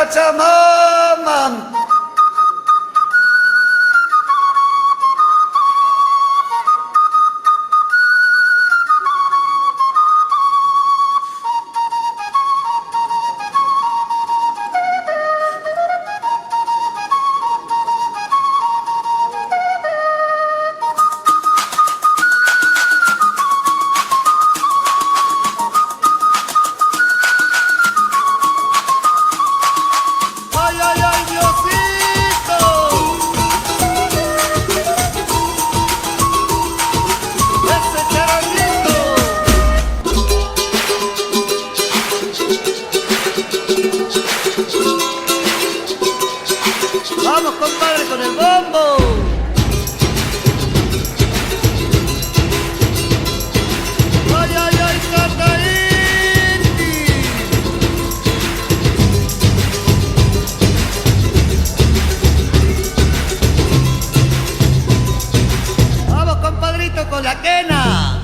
Pachamama. Vamos, compadre, con el bombo. Ay, ay, ay, Cataíti. Vamos, compadrito, con la quena.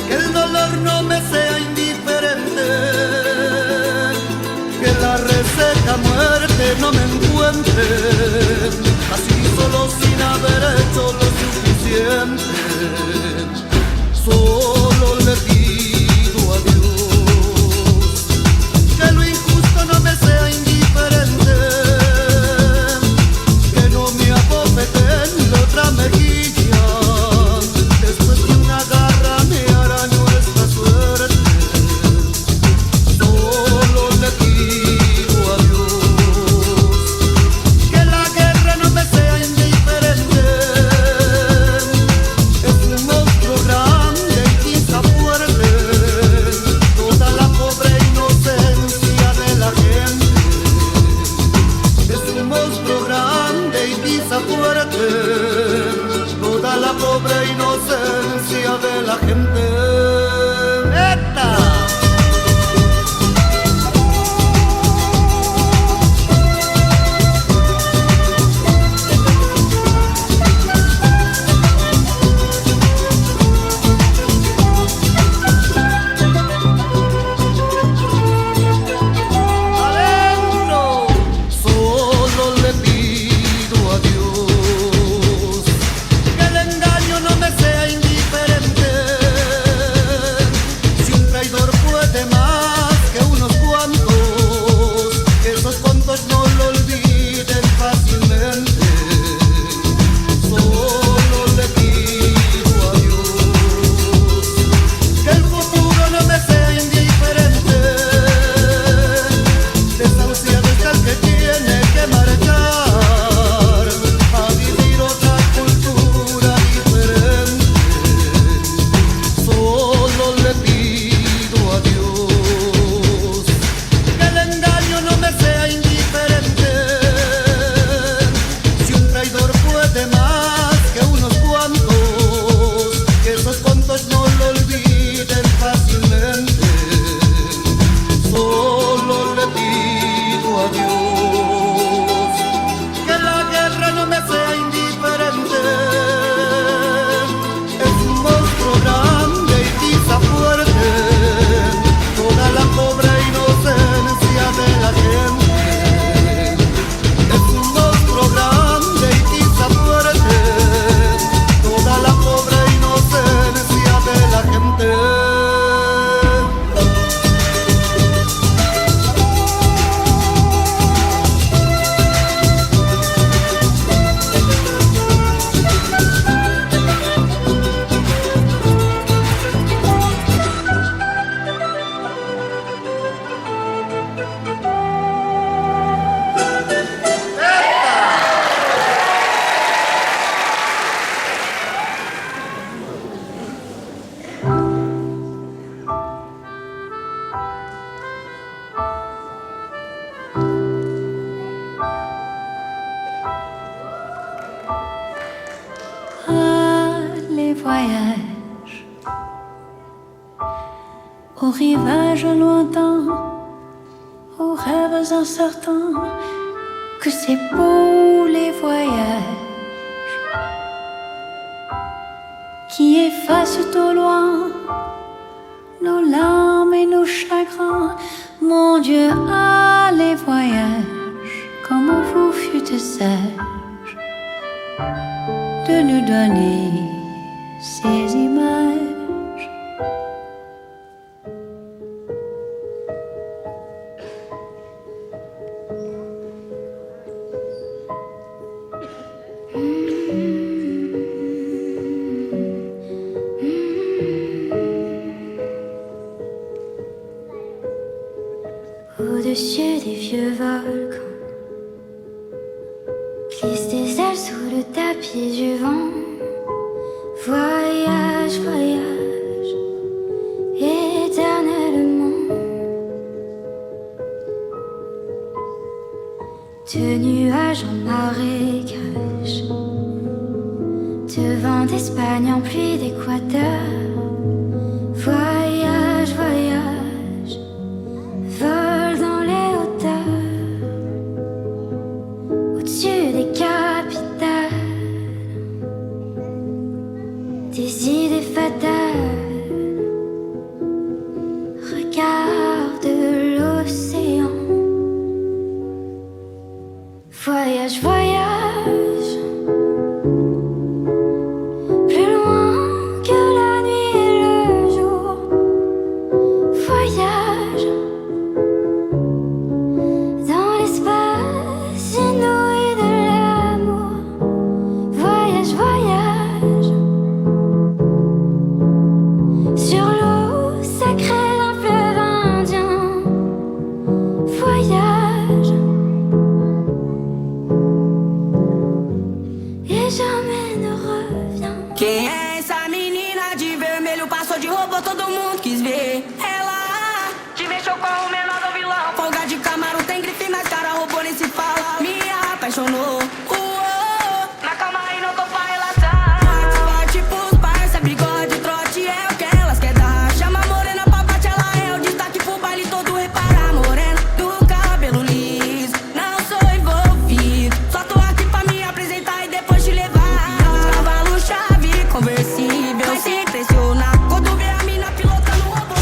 Que el dolor no me sea indiferente, que la reseca muerte no me encuentre, así solo sin haber hecho lo suficiente. Solo le pido a Dios que lo injusto no me sea indiferente, que no me abofeten la otra mejilla, después que una garra me arañó esta suerte. Solo le pido a Dios que la guerra no me sea indiferente. Es un monstruo grande y quizá fuerte, toda la pobre inocencia de la gente. Es un monstruo grande y quizá fuerte, toda la pobre inocencia de la gente. ¡Eta! Adentro, solo le pido a Dios que el engaño no me sea indiferente, aux rivages lointains, aux rêves incertains, que c'est beau les voyages qui effacent au loin nos larmes et nos chagrins. Mon Dieu, ah les voyages, comment vous fûtes sage de nous donner ces images. Au-dessus des vieux volcans glissent des ailes sous le tapis du vent. Voyage, voyage, éternellement. De nuages en marécage, de vent d'Espagne en pluie d'Équateur. Voyage, voyage, vol dans les hauteurs, au-dessus des capitales, des idées fatales. Regarde l'océan. Voyage, voyage, plus loin que la nuit et le jour. Voyage dans l'espace inouï de l'amour. Voyage, voyage sur l'eau sacrée d'un fleuve indien. Voyage et jamais ne reviens. Quem é essa menina de vermelho? Passou de robô, todo mundo quis ver. Ela te mexeu com o menor do vilão. Folga de Camaro, tem grife na cara, robô nem se fala. Me apaixonou. Na cama e não tô pra relatar. Forte pros parça, bigode, trote é o que elas quer dar. Chama a morena pra bate, ela é o destaque pro baile todo. Repara, morena do cabelo liso. Não sou envolvido, só tô aqui pra me apresentar e depois te levar. Cavalo chave, conversível, vai se impressionar quando vê a mina pilotando o robô.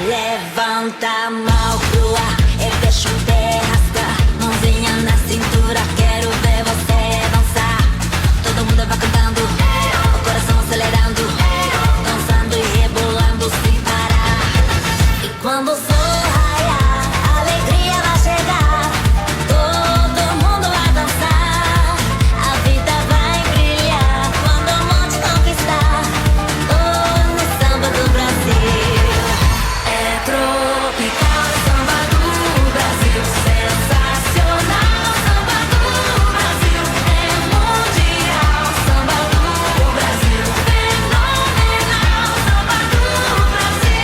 Levanta a mão pro ar e deixa o pé rasgar. Mãozinha na cintura, quero ver você dançar. Todo mundo vai cantando, o coração acelerando, dançando e rebolando sem parar. E quando o sol raiar, a alegria vai chegar. Todo mundo vai dançar, a vida vai brilhar. Quando o monte conquistar, no samba do Brasil. É tropical, samba do Brasil, sensacional, samba do Brasil, é mundial, samba do Brasil, fenomenal, samba do Brasil.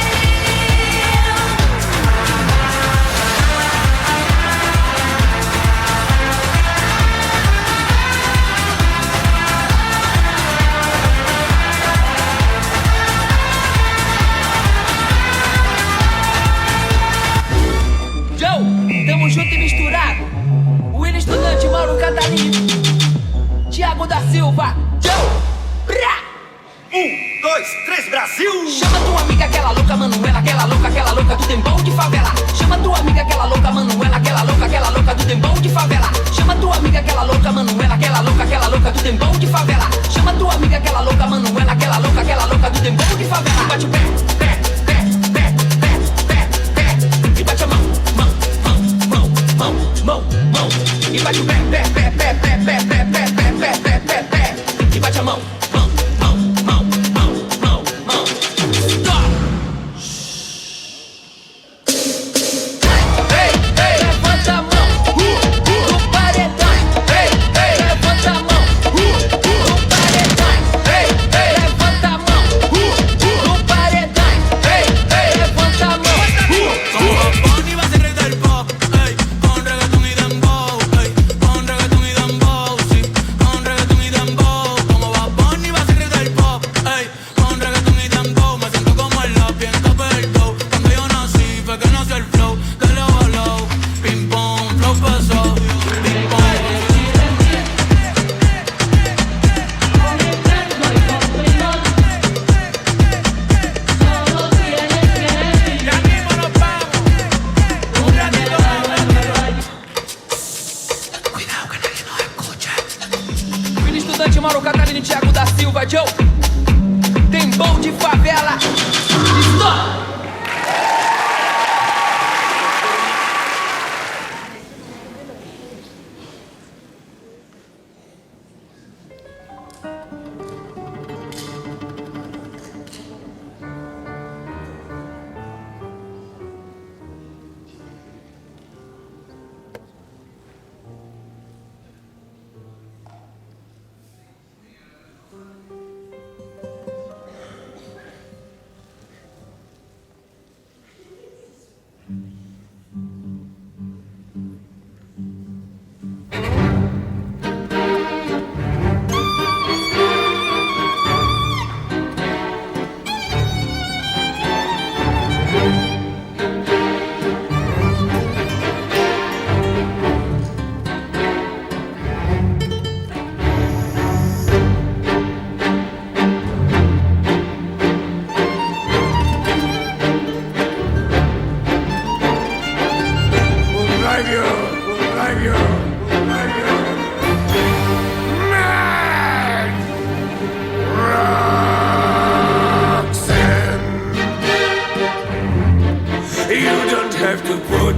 Joe, tamo junto e misturado. William Estudante, Mauro Catalino, Thiago da Silva. Joe, brá! 1, 2, 3, Brasil! Chama tua amiga, aquela louca Manuela, aquela louca do tempão de favela. Chama tua amiga, aquela louca Manuela, aquela louca do tempão de favela. Chama tua amiga, aquela louca Manuela, aquela louca do tempão de favela. Chama tua amiga, aquela louca Manuela, aquela louca do tempão de favela. Bate o pé, pé, pé, pé, pé, pé, pé. E bate a mão, mão, mão, mão, mão, mão. E bate o pé, pé, pé, pé, pé, pé, pé, pé, pé, pé, pé, pé. E bate a mão, mão, mão, mão, mão, mão, mão. Stop! Ei, ei, levanta a mão, no paredão. Ei, ei, levanta a mão, no paredão.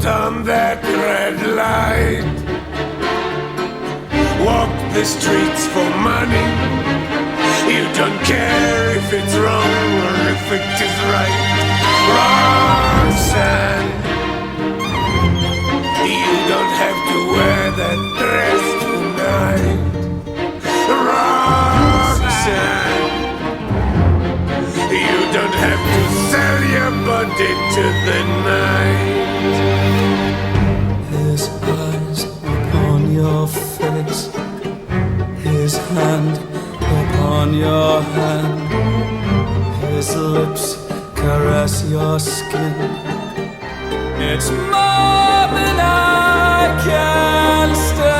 On that red light, walk the streets for money. You don't care if it's wrong or if it is right. Roxanne, you don't have to wear that dress tonight. Roxanne, you don't have to sell your body to the night. His eyes upon your face, his hand upon your hand, his lips caress your skin. It's more than I can stand.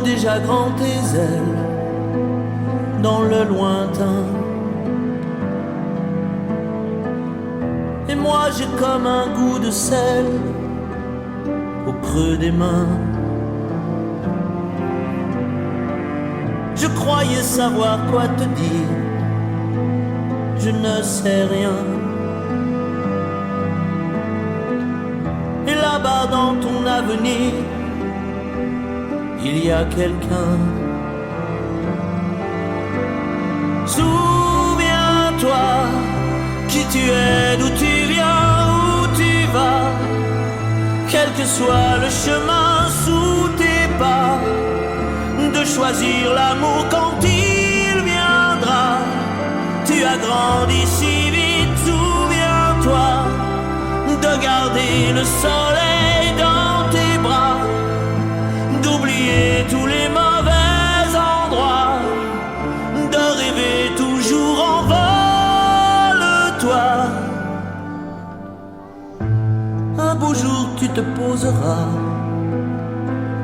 Déjà grand tes ailes dans le lointain. Et moi j'ai comme un goût de sel au creux des mains. Je croyais savoir quoi te dire, je ne sais rien. Et là-bas dans ton avenir, il y a quelqu'un. Souviens-toi qui tu es, d'où tu viens, où tu vas. Quel que soit le chemin sous tes pas, de choisir l'amour quand il viendra. Tu as grandi si vite, souviens-toi de garder le soleil dans tes bras, d'oublier tous les mauvais posera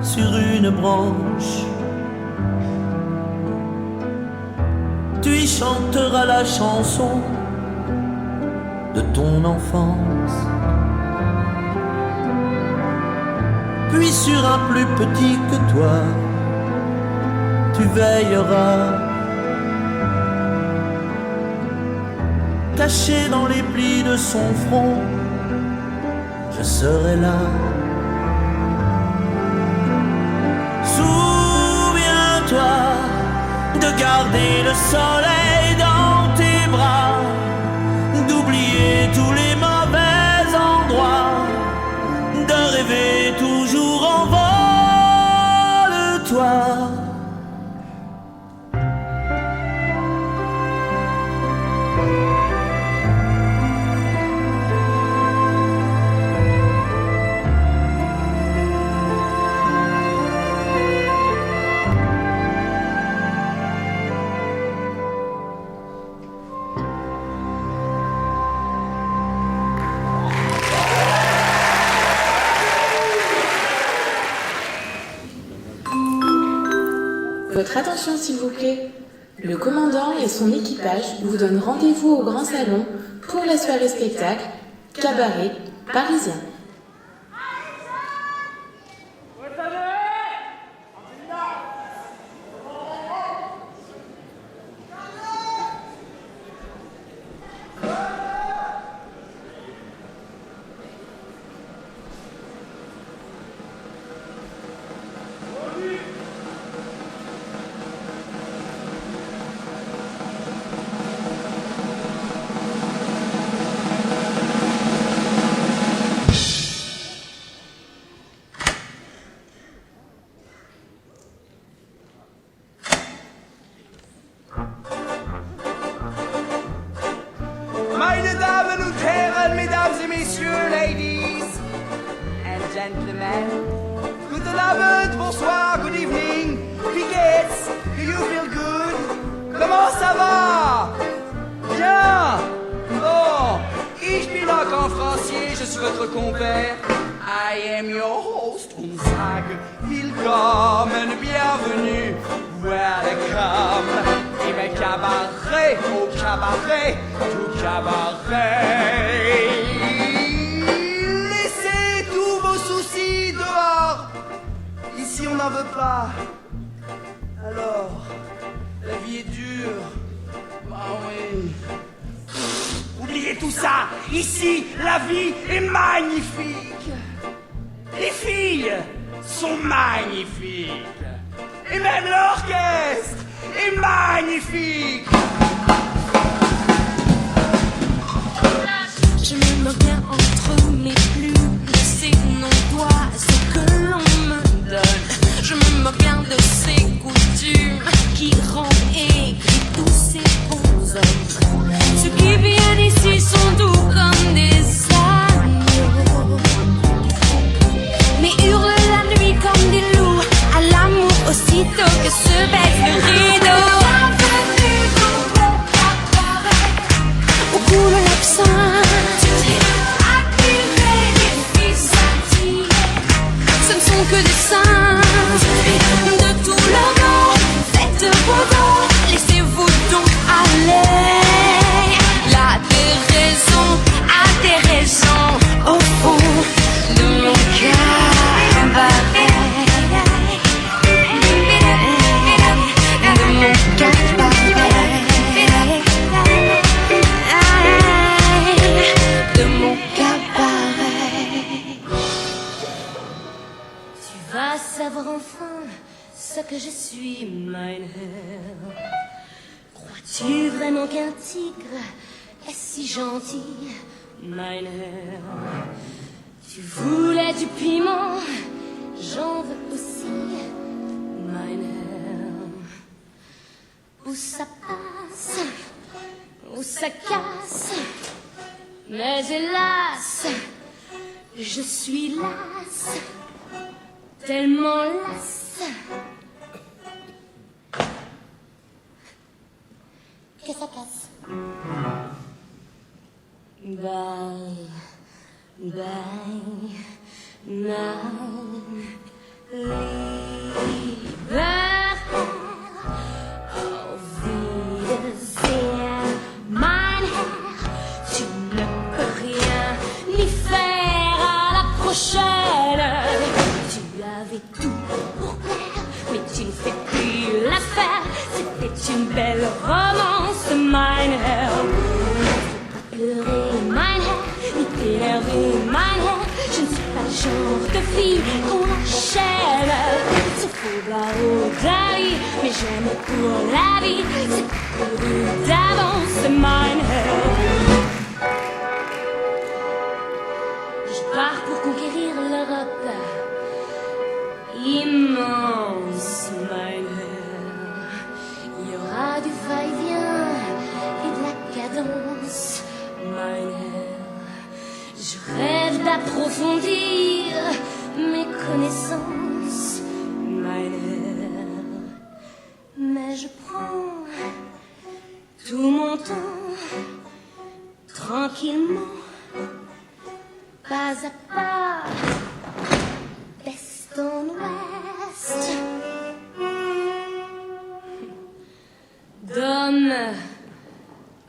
sur une branche. Tu y chanteras la chanson de ton enfance. Puis sur un plus petit que toi, tu veilleras, caché dans les plis de son front, je serai là. Souviens-toi de garder le soleil dans tes bras, d'oublier tous les mauvais endroits, de rêver toujours en vol-toi. Votre attention s'il vous plaît. Le commandant et son équipage vous donnent rendez-vous au grand salon pour la soirée spectacle Cabaret Parisien. Meine Damen und Herren, Mesdames et Messieurs, Ladies and Gentlemen, guten Abend, bonsoir, good evening, wie geht's? Do you feel good? Comment ça va? Bien? Oh, ich bin Marc en Francier, je suis votre compère. I am your host und sage willkommen, bienvenue, welcome. Et mes cabarets, au cabaret, tout cabaret. Laissez tous vos soucis dehors. Ici on n'en veut pas. Alors, la vie est dure. Bah oui. Oubliez tout ça. Ici, la vie est magnifique. Les filles sont magnifiques. Et même l'orchestre est magnifique. Je me moque bien entre mes plumes de ces non-doigts, ce que l'on me donne. Je me moque bien de ces coutumes qui rendent aigris tous ces bons hommes. Ceux qui viennent ici sont doux comme des agneaux, mais hurlent la nuit comme des loups à l'amour aussitôt que se baisse le rideau. Bienvenue dans mon cabaret, au bout de l'absinthe. Activez les filles scintillées, ce ne sont que des saintes de tout le monde. Faites vos dons, laissez-vous donc aller. Là des raisons au fond de mon cabaret. De mon cabaret. Tu vas savoir enfin ce que je suis, mein Herr. Crois-tu vraiment qu'un tigre est si gentil, mein Herr? Tu voulais du piment, j'en veux aussi, mein Herr. Où ça passe, où ça casse, mais hélas, je suis lasse, tellement lasse que ça casse. Bye, bye, Une belle romance, mein Herr. Pleurer, mein Herr, ni t'énerver, mein Herr. Je ne suis pas le genre de fille qu'on enchaîne. C'est faux barreau d'avis, mais j'aime pour la vie. C'est prévu d'avance, mein Herr. Je pars pour conquérir l'Europe. Immense, mein Herr. Il y aura du va-et-vient et de la cadence, mein Herr. Je rêve d'approfondir mes connaissances, mein Herr. Mais je prends tout mon temps, tranquillement, pas à pas, d'est en ouest. D'homme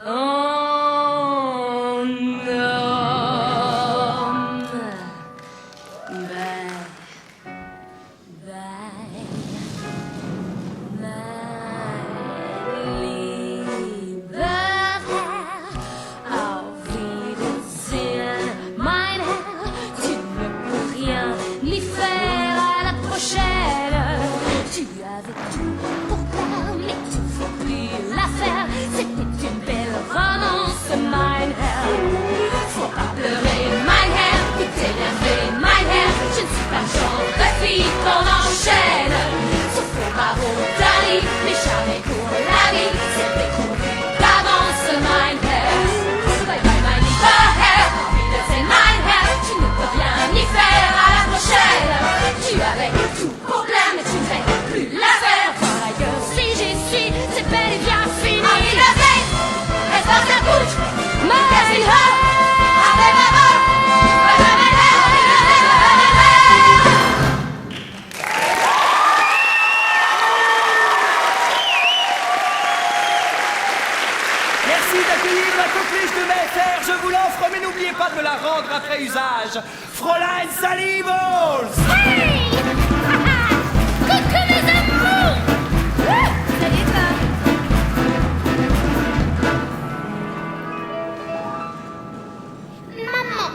en homme, bye, bye, bye, lieber Herr, auf Wiedersehen, mein Herr, tu ne peux rien ni faire à la prochaine, tu avais tout pour toi, mais tu fais plus l'affaire, c'était une belle romance, mein Herr. Faut pas pleurer, mein Herr, ni t'énerver, mein Herr. Je ne suis pas le genre de fille qu'on enchaîne. Sauf au bravo d'Ali, mais jamais pour la vie. C'est découvert d'avance, mein Herr. Bye bye, mein lieber Herr, auf Wiedersehen, mein Herr. Tu ne peux rien ni faire à la prochaine. Tu avais tout pour plaire, mais tu ne fais plus l'affaire. Par ailleurs, si j'y suis, c'est bel et bien fini. Es war sehr gut, mein Herr. Merci d'accueillir la coqueluche de Mayfair, je vous l'offre, mais n'oubliez pas de me la rendre après usage. Fräulein Sally Bowles. Hey! Coucou mes amours! Salut toi! Maman,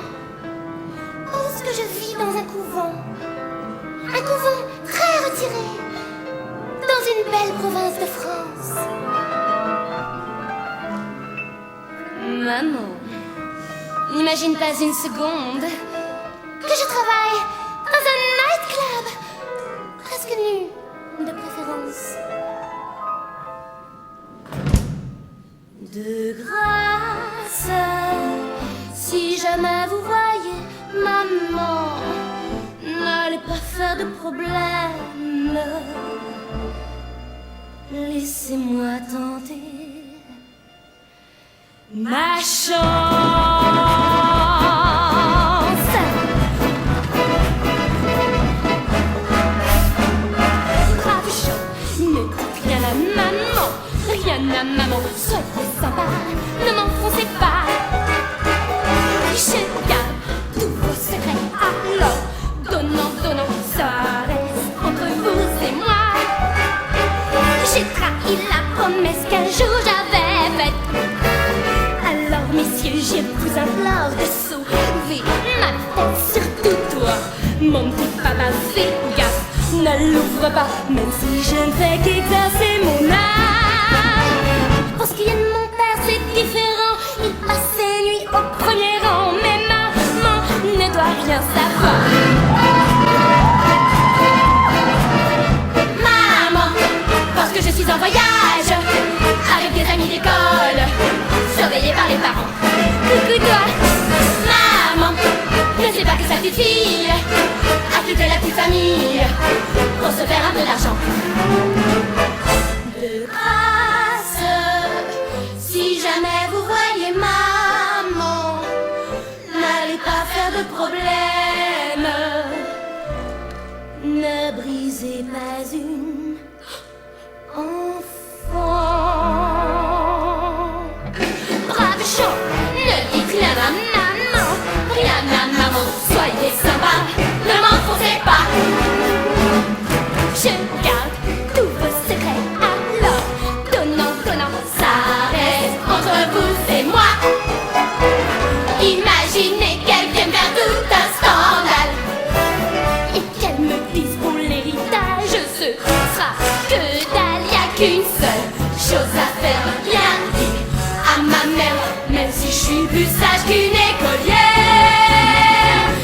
pense que je vis dans un couvent très retiré, dans une belle province de France. Maman, n'imagine pas une seconde que je travaille dans un nightclub, presque nu, de préférence. De grâce, si jamais vous voyez maman, n'allez pas faire de problème. Laissez-moi tenter ma chance. Rabichon, ne dites rien à maman, rien à maman. Soyez sympa, ne m'enfoncez pas. Je garde tous vos secrets, alors donnant, ça reste entre vous et moi. J'ai trahi la promesse qu'un jour j'avais faite. Alors messieurs, je vous implore de sauver ma tête, surtout toi, mon petit papa, fais gaffe, ne l'ouvre pas, même si je ne fais qu'exercer mon art. Pour ce qui est de mon père, c'est différent, il passe ses nuits au premier rang, mais maman ne doit rien savoir. Maman, parce que je suis en voyage avec des amis d'école, surveillés par les parents. Coucou toi, maman, ne sais pas que sa petite fille a quitté la petite famille pour se faire un peu d'argent. De grâce, si jamais vous voyez maman, n'allez pas faire de problème. qu'une seule chose à faire, bien dire à ma mère, même si je suis plus sage qu'une écolière.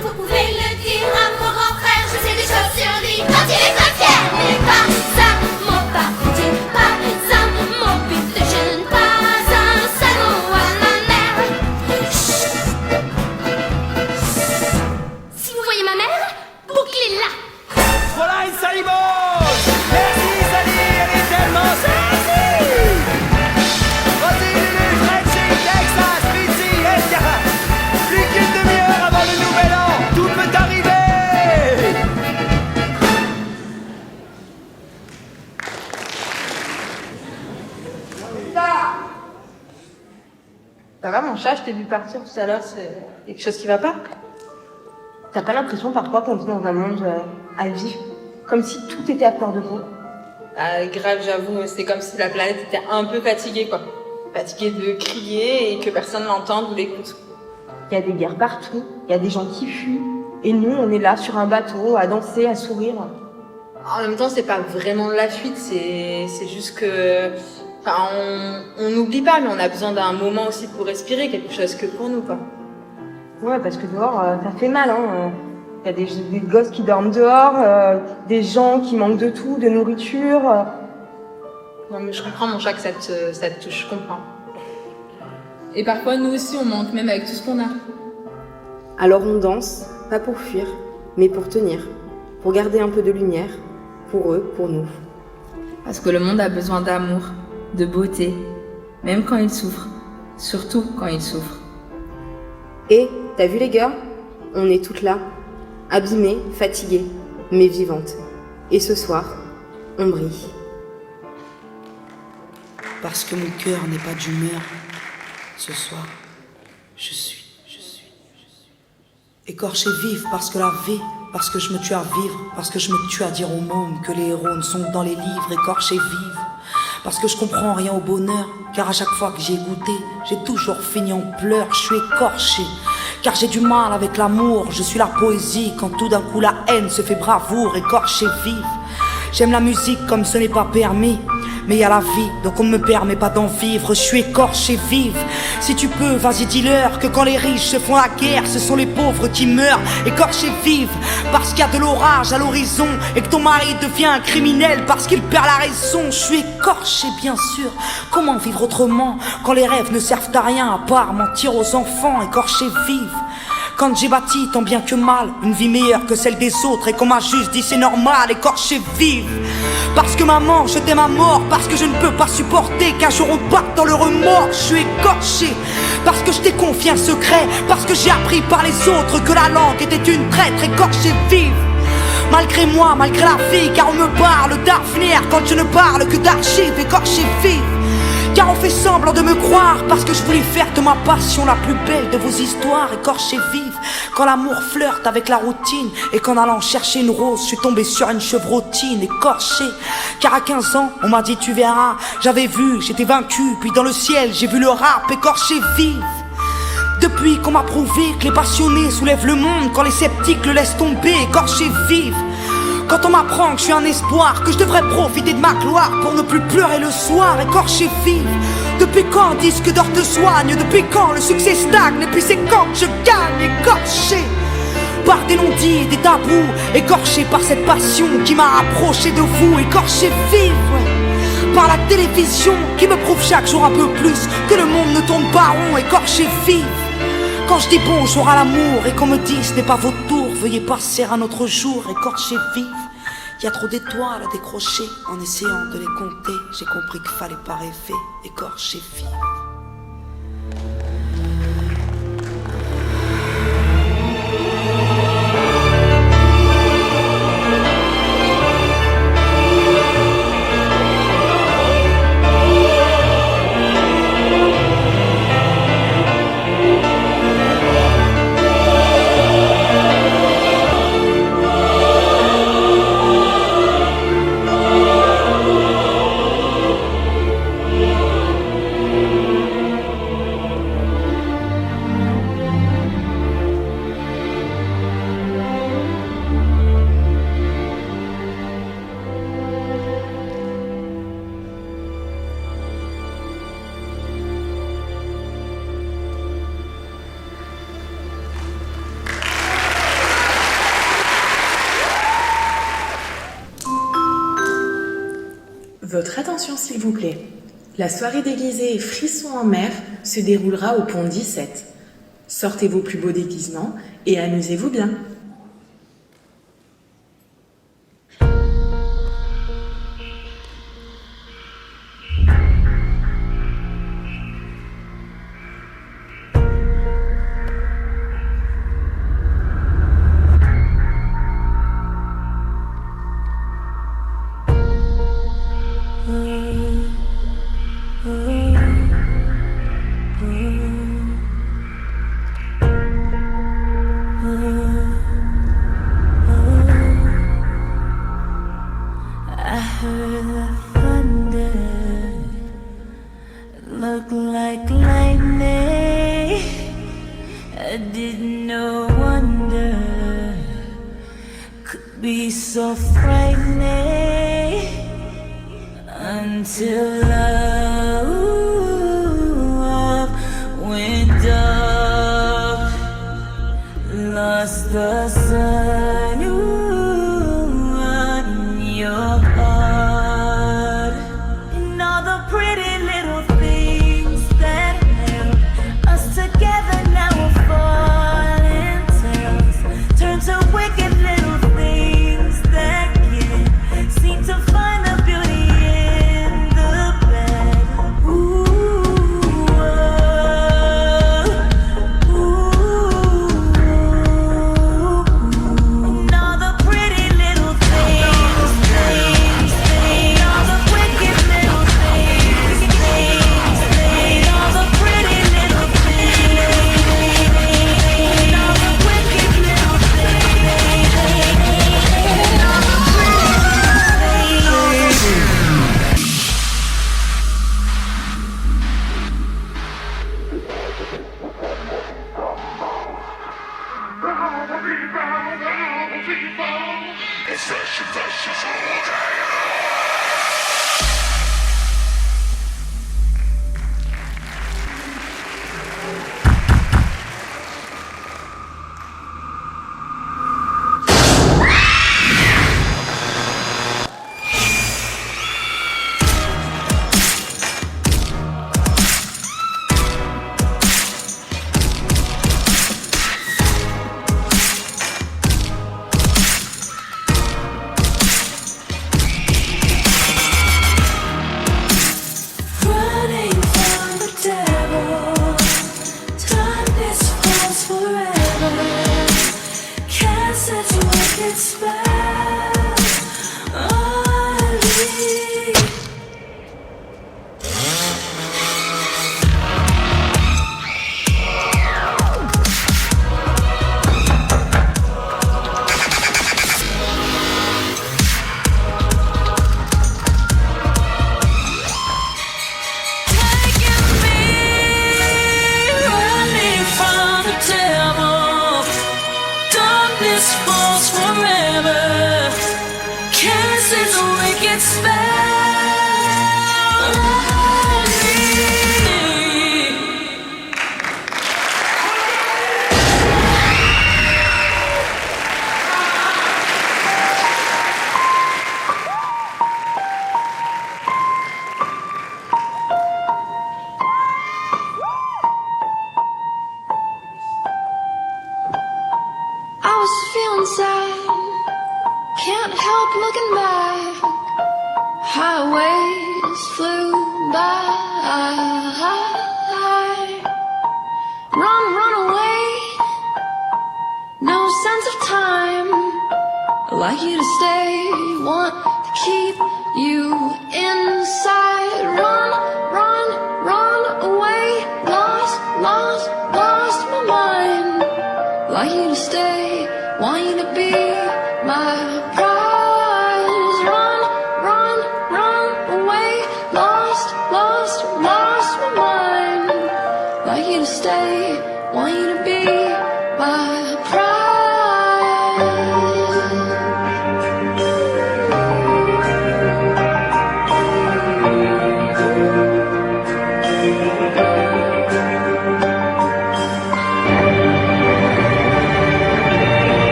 Vous pouvez le dire à mon grand frère, je sais des choses sur lui quand il est pas fier. Mais pas ça, mon parti, pas ça, mon but de jeune, pas un seul mot à ma mère. Chut. Si vous voyez ma mère, bouclez-la. Voilà une salibose. Merci Sally, elle est tellement sexy. Vas-y Lulu, Frenchie, Texas, Fitzy, Edgar. Plus qu'une demi-heure avant le nouvel an, tout peut arriver. Ça va mon chat, je t'ai vu partir tout à l'heure, c'est quelque chose qui va pas? T'as pas l'impression parfois qu'on vit dans un monde à vivre, comme si tout était à fleur de peau? Ah, grave, j'avoue, c'est comme si la planète était un peu fatiguée, quoi. Fatiguée de crier et que personne l'entende ou l'écoute. Il y a des guerres partout, il y a des gens qui fuient, et nous, on est là sur un bateau, à danser, à sourire. En même temps, c'est pas vraiment la fuite, c'est juste que... Enfin, on n'oublie pas, mais on a besoin d'un moment aussi pour respirer, quelque chose que pour nous, quoi. Ouais, parce que dehors, ça fait mal, hein. Il y a des gosses qui dorment dehors, des gens qui manquent de tout, de nourriture. Non, mais je comprends, mon chat, que ça te touche, je comprends. Et parfois, nous aussi, on manque, même avec tout ce qu'on a. Alors on danse, pas pour fuir, mais pour tenir, pour garder un peu de lumière, pour eux, pour nous. Parce que le monde a besoin d'amour, de beauté, même quand il souffre, surtout quand il souffre. Et, t'as vu les gars? On est toutes là, abîmées, fatiguées, mais vivantes. Et ce soir, on brille. Parce que mon cœur n'est pas d'humeur, ce soir, je suis. Écorché vif parce que la vie, parce que je me tue à vivre, parce que je me tue à dire aux mômes que les héros ne sont que dans les livres, écorché vif. Parce que je comprends rien au bonheur, car à chaque fois que j'ai goûté, j'ai toujours fini en pleurs, je suis écorché. Car j'ai du mal avec l'amour, je suis la poésie, quand tout d'un coup la haine se fait bravoure, écorché vive. J'aime la musique comme ce n'est pas permis, mais y a la vie, donc on ne me permet pas d'en vivre, je suis écorché vive. Si tu peux, vas-y dis-leur que quand les riches se font la guerre, ce sont les pauvres qui meurent, écorché vive. Parce qu'il y a de l'orage à l'horizon, et que ton mari devient un criminel parce qu'il perd la raison, je suis écorché bien sûr. Comment vivre autrement, quand les rêves ne servent à rien à part mentir aux enfants, écorché vive. Quand j'ai bâti tant bien que mal une vie meilleure que celle des autres, et qu'on m'a juste dit c'est normal, écorché vive. Parce que maman, je t'aime à mort, parce que je ne peux pas supporter qu'un jour on parte dans le remords, je suis écorché. Parce que je t'ai confié un secret, parce que j'ai appris par les autres que la langue était une traître, écorché vive. Malgré moi, malgré la vie, car on me parle d'avenir quand je ne parle que d'archives, écorché vive. Car on fait semblant de me croire, parce que je voulais faire de ma passion la plus belle de vos histoires, écorché vive. Quand l'amour flirte avec la routine, et qu'en allant chercher une rose, je suis tombé sur une chevrotine, écorché. Car à 15 ans, on m'a dit tu verras, j'avais vu, j'étais vaincu, puis dans le ciel, j'ai vu le rap, écorché vive. Depuis qu'on m'a prouvé que les passionnés soulèvent le monde, quand les sceptiques le laissent tomber, écorché vive. Quand on m'apprend que je suis un espoir, que je devrais profiter de ma gloire pour ne plus pleurer le soir, écorché vive. Depuis quand un disque d'or te soigne? Depuis quand le succès stagne? Et puis c'est quand que je gagne, écorché par des non-dits, des tabous, écorché par cette passion qui m'a approché de vous, écorché vive, ouais. Par la télévision qui me prouve chaque jour un peu plus que le monde ne tourne pas rond, écorché vive. Quand je dis bonjour à l'amour et qu'on me dit ce n'est pas votre tour, veuillez passer un autre jour, écorché vive. Y a trop d'étoiles à décrocher, en essayant de les compter, j'ai compris qu'il fallait pas rêver, écorché vive. Votre attention s'il vous plaît. La soirée déguisée Frisson en mer se déroulera au pont 17. Sortez vos plus beaux déguisements et amusez-vous bien. I heard the thunder look like lightning. I didn't know wonder could be so frightening until love went dark, lost the sun. Your heart and all the pretty little things that held us together now are falling tales, turn to wicked little things that can't seem to find the beauty in the bad. Ooh, and all the pretty little things.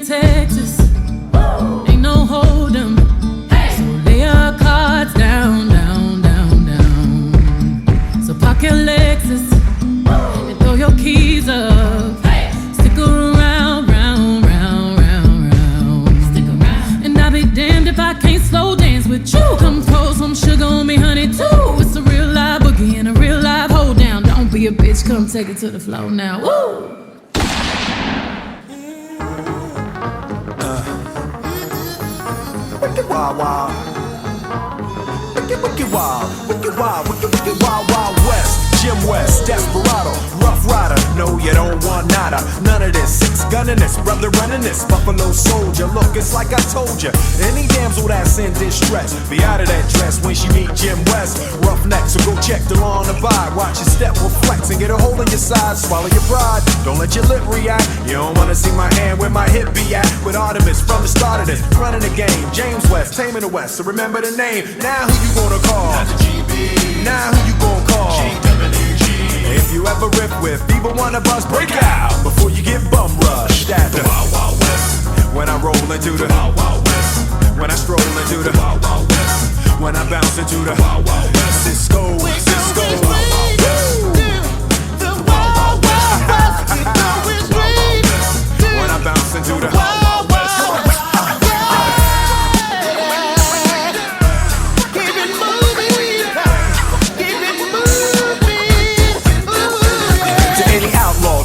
Texas. Ain't no hold 'em. So lay your cards down, down, down, down. So park your Lexus and throw your keys up. Stick around, round, round, round, round. Stick around. And I'll be damned if I can't slow dance with you. Come pour some sugar on me, honey, too. It's a real live boogie and a real live hold down. Don't be a bitch, come take it to the floor now. Woo! Wicked wild, wild. Wicked wild, wicked wild, wicked wild, wild west. Jim West, Desperado, Rough Rider. No, you don't want nada. None of this. 6 gunning this, brother running this. Buffalo Soldier. Look, it's like I told you. Any damsel that's in distress, be out of that dress when she meet Jim West. Roughneck, so go check the law on the vibe. Watch your step reflex and get a hold of your side. Swallow your pride. Don't let your lip react. You don't wanna see my hand where my hip be at. With Artemis from the start of this, running the game. James West, taming the West. So remember the name. Now who you gonna call? Not the GB. Now who you gonna call? If you ever rip with either one of us, break out before you get bum rushed at the Wild Wild West. When I roll into the Wild Wild West. When I stroll into the Wild Wild West. When I bounce into the Wild Wild West. Cisco, Cisco. The Wild Wild West. When I bounce into the Wild Wild West.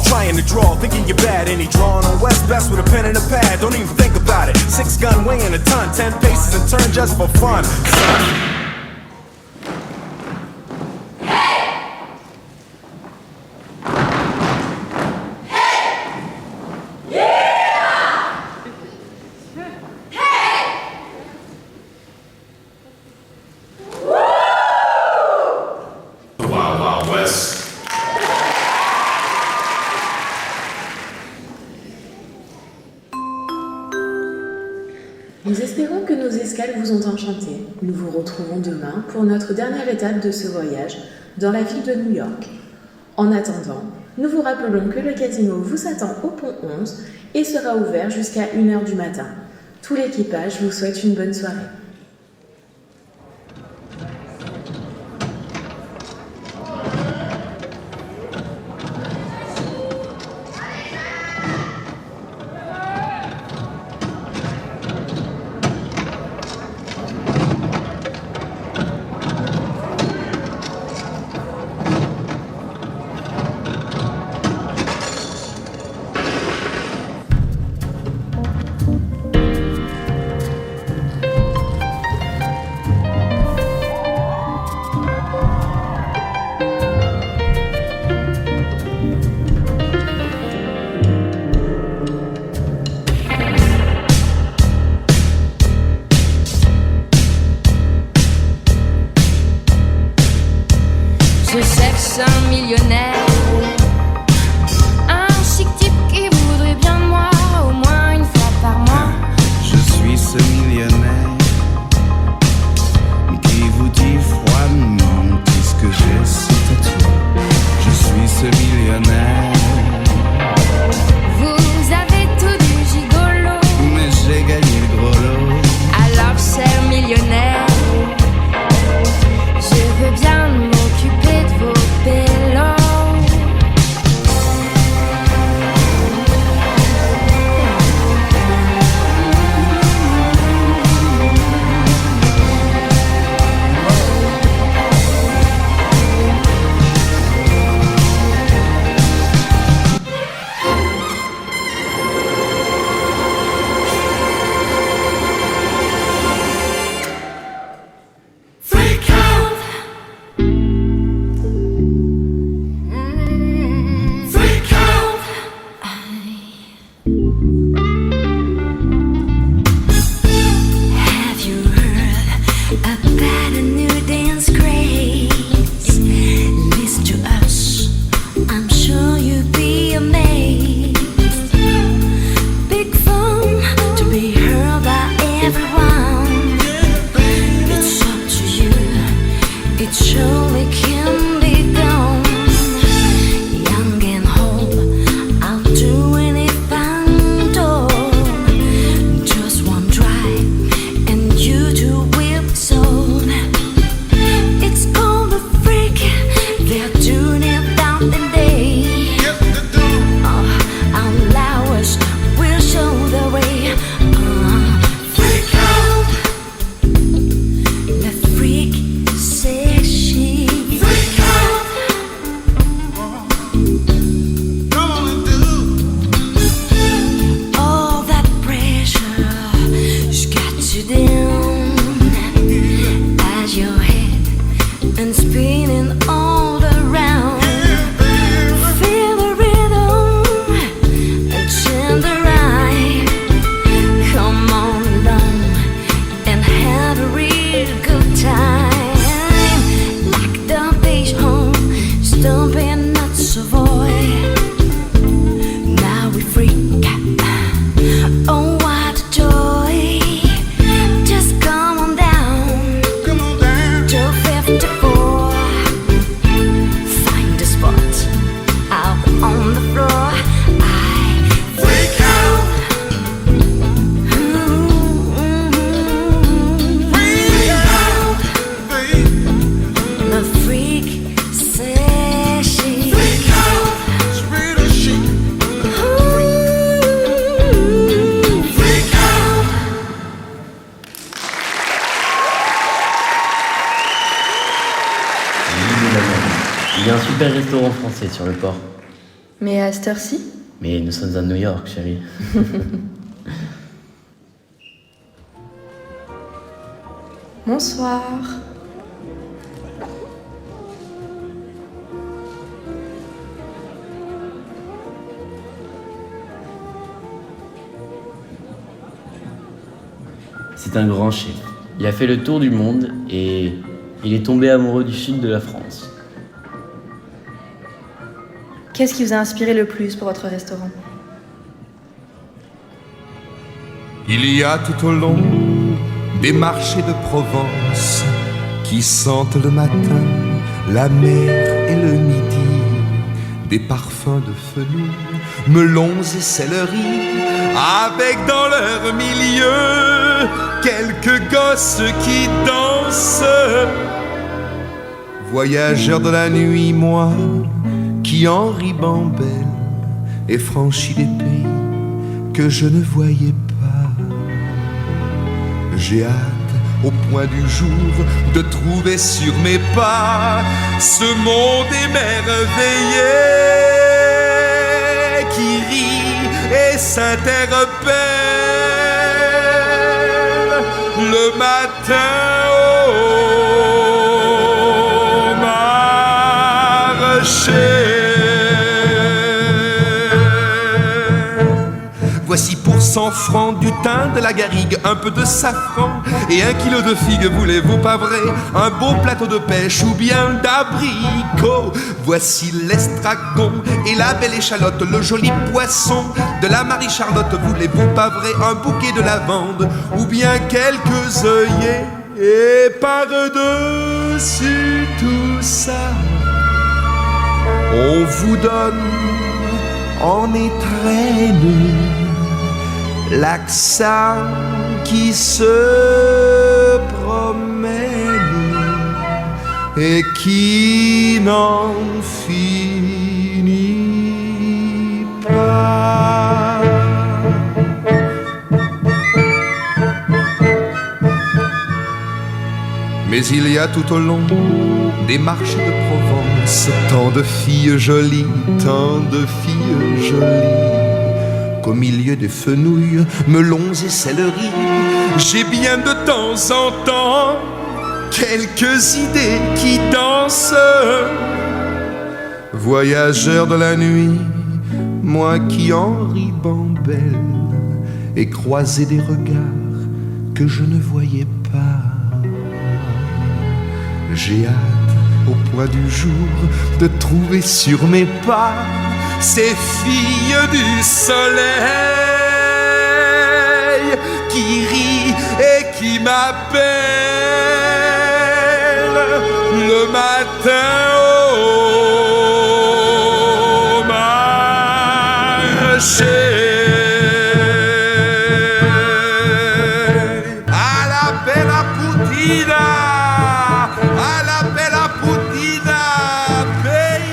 Trying to draw, thinking you're bad. Any drawing on West best with a pen and a pad. Don't even think about it. 6 gun weighing a ton, 10 paces and turn just for fun. Wild Wild West. Nous espérons que nos escales vous ont enchanté. Nous vous retrouvons demain pour notre dernière étape de ce voyage dans la ville de New York. En attendant, nous vous rappelons que le casino vous attend au pont 11 et sera ouvert jusqu'à 1h du matin. Tout l'équipage vous souhaite une bonne soirée. Je cherche un millionnaire, un chic type qui voudrait bien de moi, au moins une fois par mois. Je suis ce millionnaire qui vous dit froidement tout ce que j'ai, c'est à toi. Je suis ce millionnaire. Vous avez tout du gigolo, mais j'ai gagné le gros lot. alors cher millionnaire, je veux bien m'occuper de vos pélos. restaurant français sur le port. Mais à cette heure-ci? Mais nous sommes à New York, chérie. Bonsoir. C'est un grand chef. Il a fait le tour du monde et il est tombé amoureux du sud de la France. Qu'est-ce qui vous a inspiré le plus pour votre restaurant? Il y a tout au long des marchés de Provence qui sentent le matin la mer et le midi, des parfums de fenouil, melons et céleri, avec dans leur milieu quelques gosses qui dansent. Voyageur de la nuit, moi qui en ribambelle ai franchi des pays que je ne voyais pas. J'ai hâte au point du jour de trouver sur mes pas ce monde émerveillé qui rit et s'interpelle le matin au marché. Voici pour 100 francs du thym, de la garrigue, un peu de safran et 1 kilo de figues, voulez-vous pas vrai? Un beau plateau de pêche ou bien d'abricots. Voici l'estragon et la belle échalote, le joli poisson de la Marie-Charlotte, voulez-vous pas vrai? Un bouquet de lavande ou bien quelques œillets. Et par-dessus tout ça, on vous donne en étrenne l'accent qui se promène et qui n'en finit pas. Mais il y a tout au long des marchés de Provence tant de filles jolies, tant de filles jolies, qu'au milieu des fenouils, melons et céleri, j'ai bien de temps en temps quelques idées qui dansent. Voyageur de la nuit, moi qui en ribambelle ai croisé des regards que je ne voyais pas. J'ai hâte au point du jour de trouver sur mes pas ces filles du soleil qui rient et qui m'appellent le matin au marché. À la bella putina, à la bella putina, baby.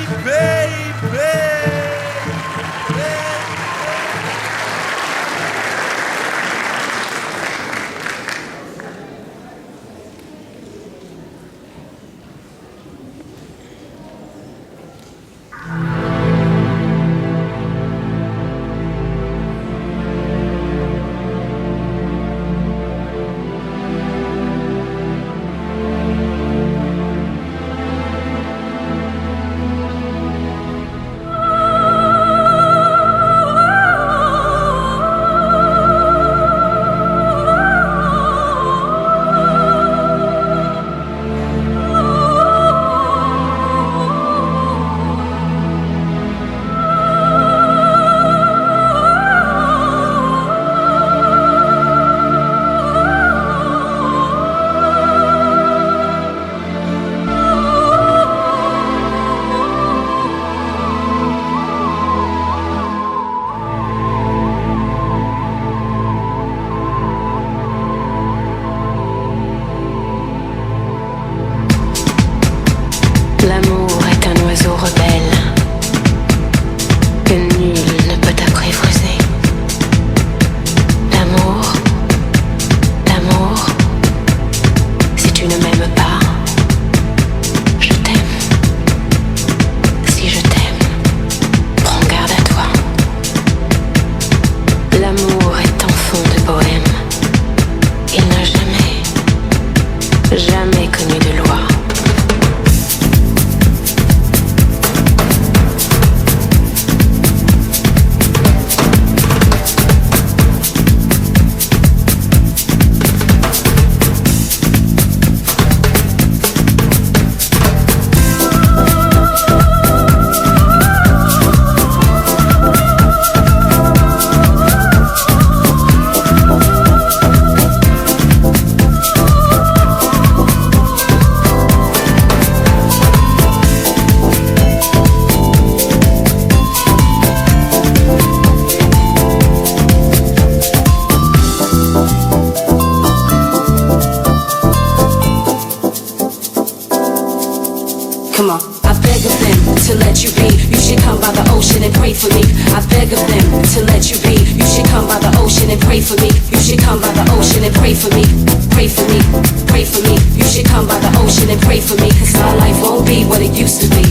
pray for me. You should come by the ocean and pray for me. Pray for me, pray for me. You should come by the ocean and pray for me. Cause my life won't be what it used to be.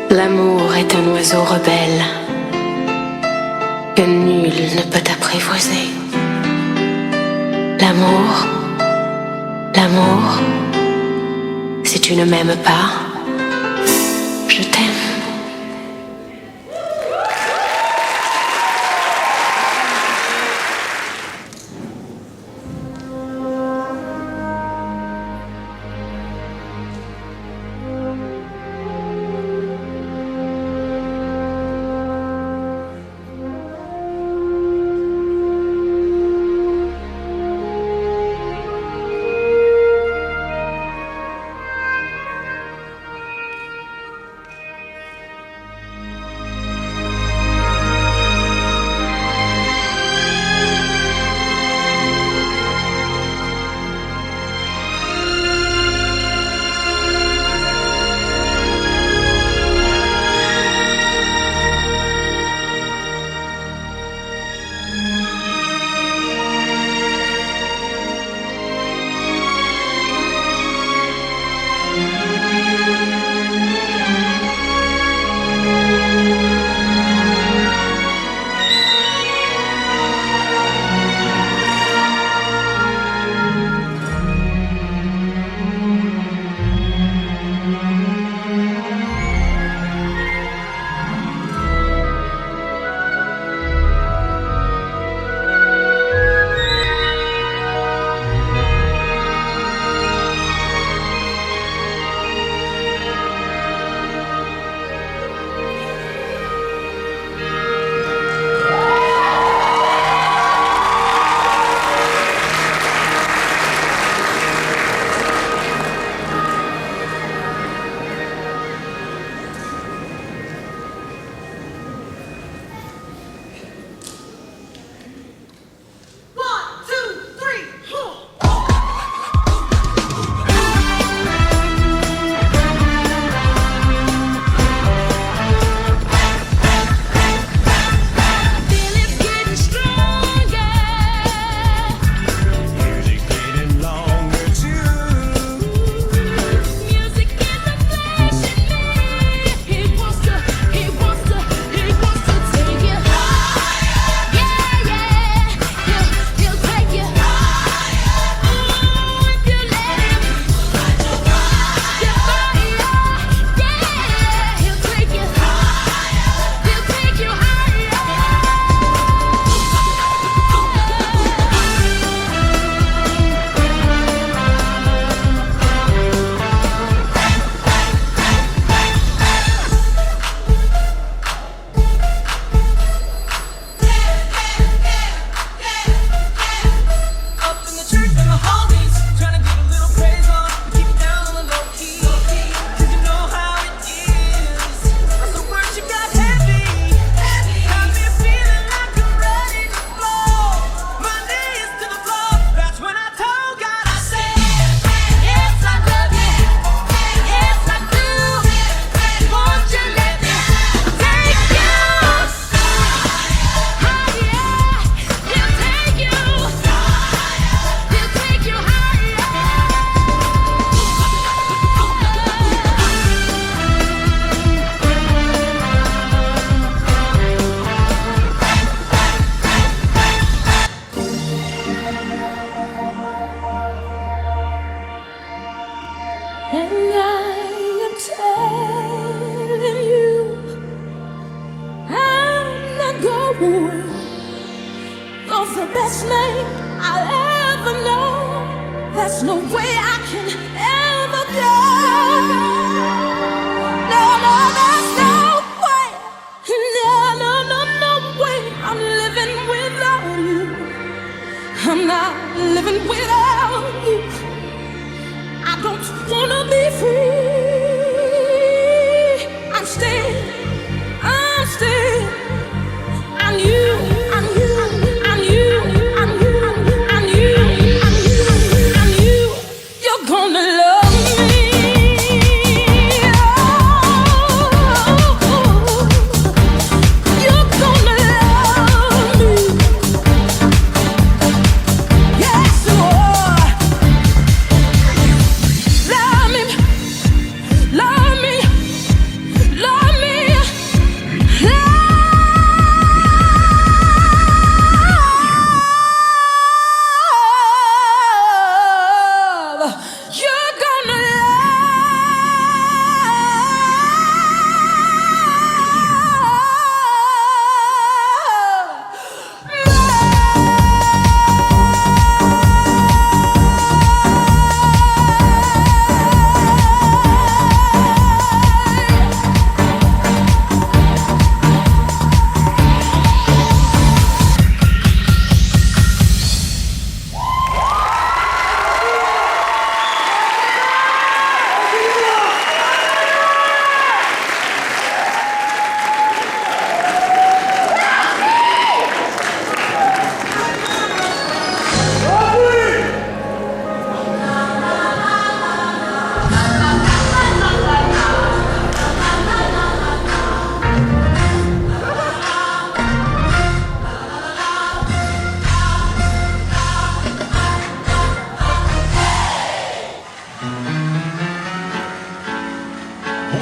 L'amour est un oiseau rebelle que nul ne peut apprivoiser. L'amour, l'amour, si tu ne m'aimes pas, je t'aime. You're the best name I'll ever know. There's no way I can ever go. No, no, there's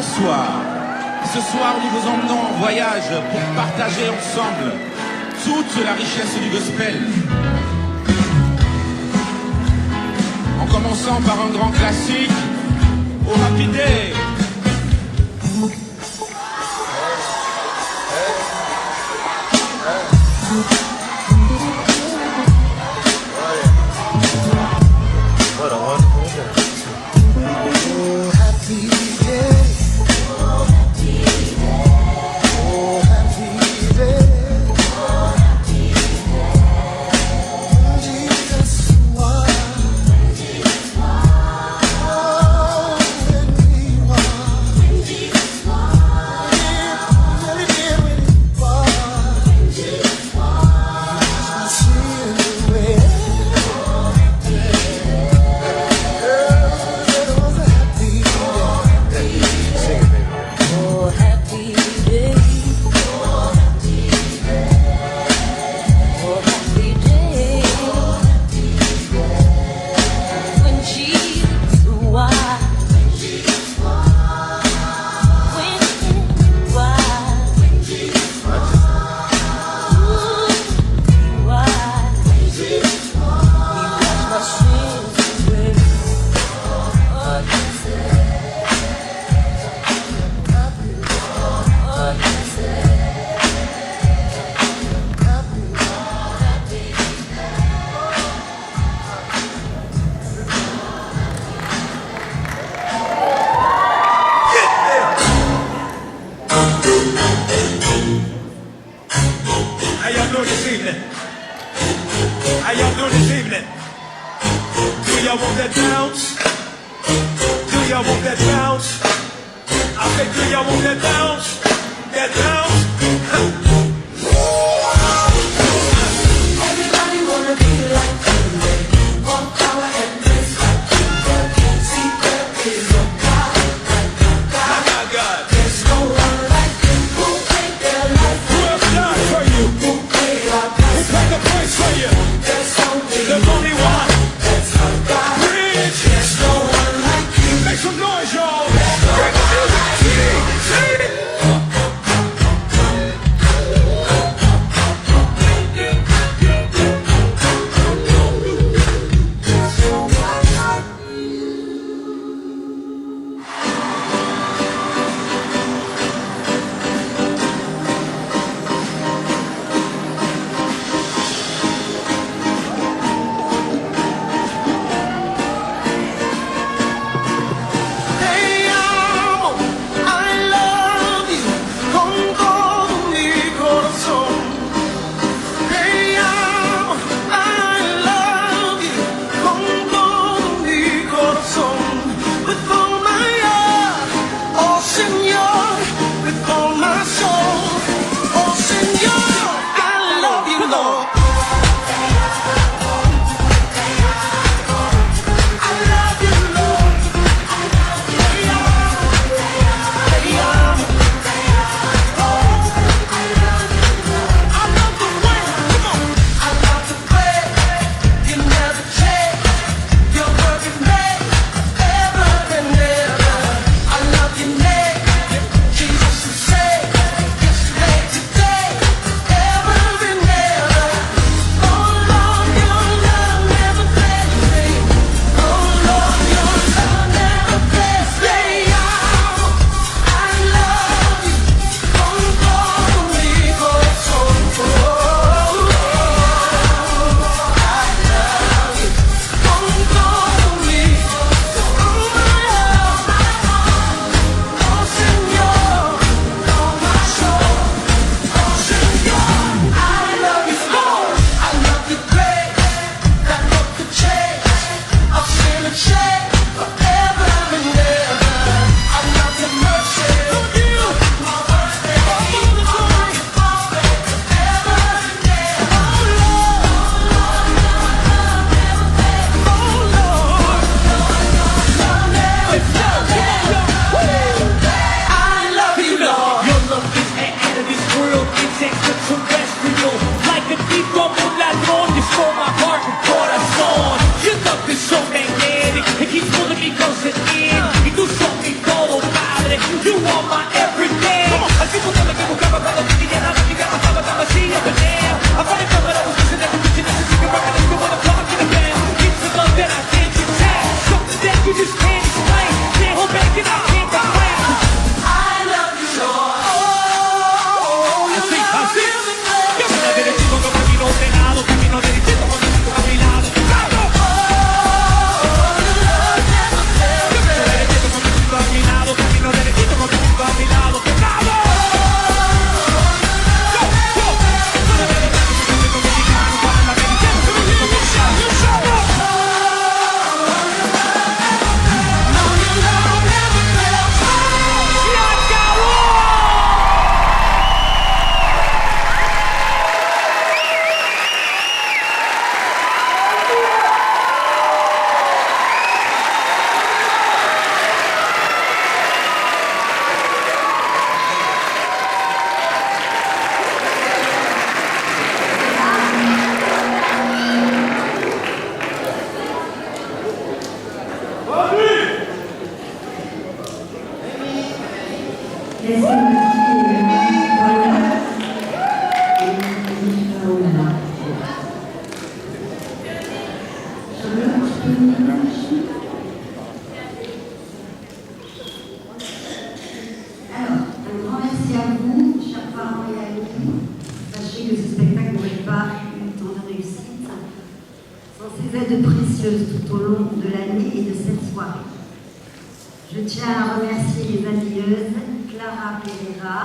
Bonsoir. Ce soir, nous vous emmenons en voyage pour partager ensemble toute la richesse du gospel. En commençant par un grand classique, au Happy Day. Tout au long de l'année et de cette soirée. Je tiens à remercier les habilleuses Clara Pereira,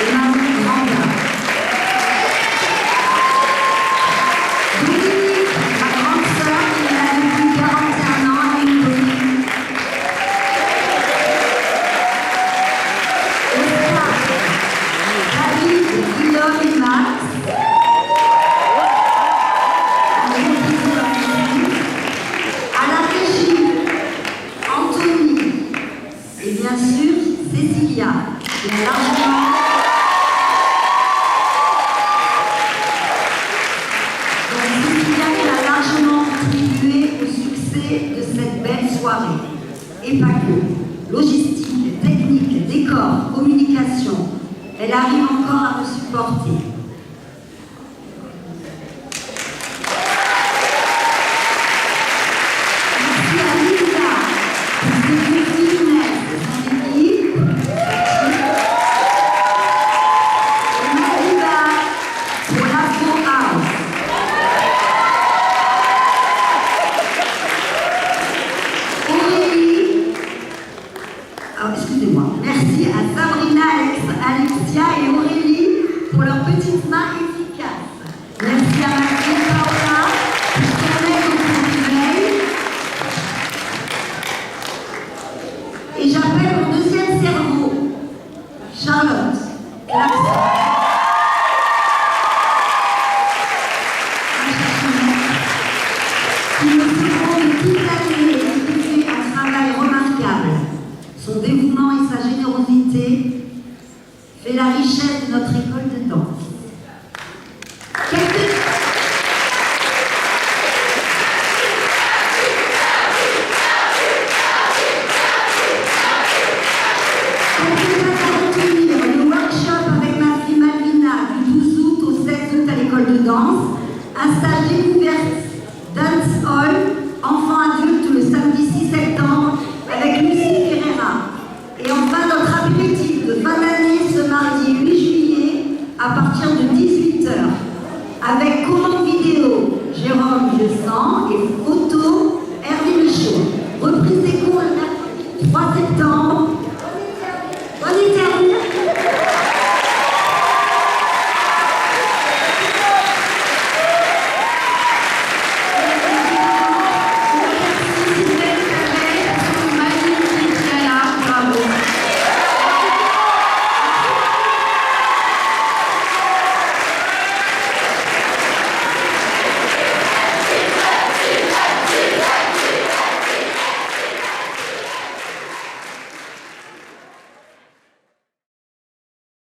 et Marie Granda. Dominique, ma grande sœur, qui est là depuis 41 ans, et une copine. Guillaume et Max, à la régie, Anthony et bien sûr Cécilia, qui a largement contribué au succès de cette belle soirée. Et pas que. Logistique, technique, décor, communication. Elle arrive encore à me supporter. Merci à Linda pour ses petits lunettes de son équipe. Et Maïva pour l'Afro House. Aurélie, excusez-moi, merci à Sabrina, Alexia et Aurélie pour leurs petites mains efficaces. Merci à Maxime Paola pour son aide au conseil. Et j'appelle mon deuxième cerveau, Charlotte Clapson. Qui me seconde toute l'année et qui fait un travail remarquable. Son dévouement et sa générosité fait la richesse de notre école de danse.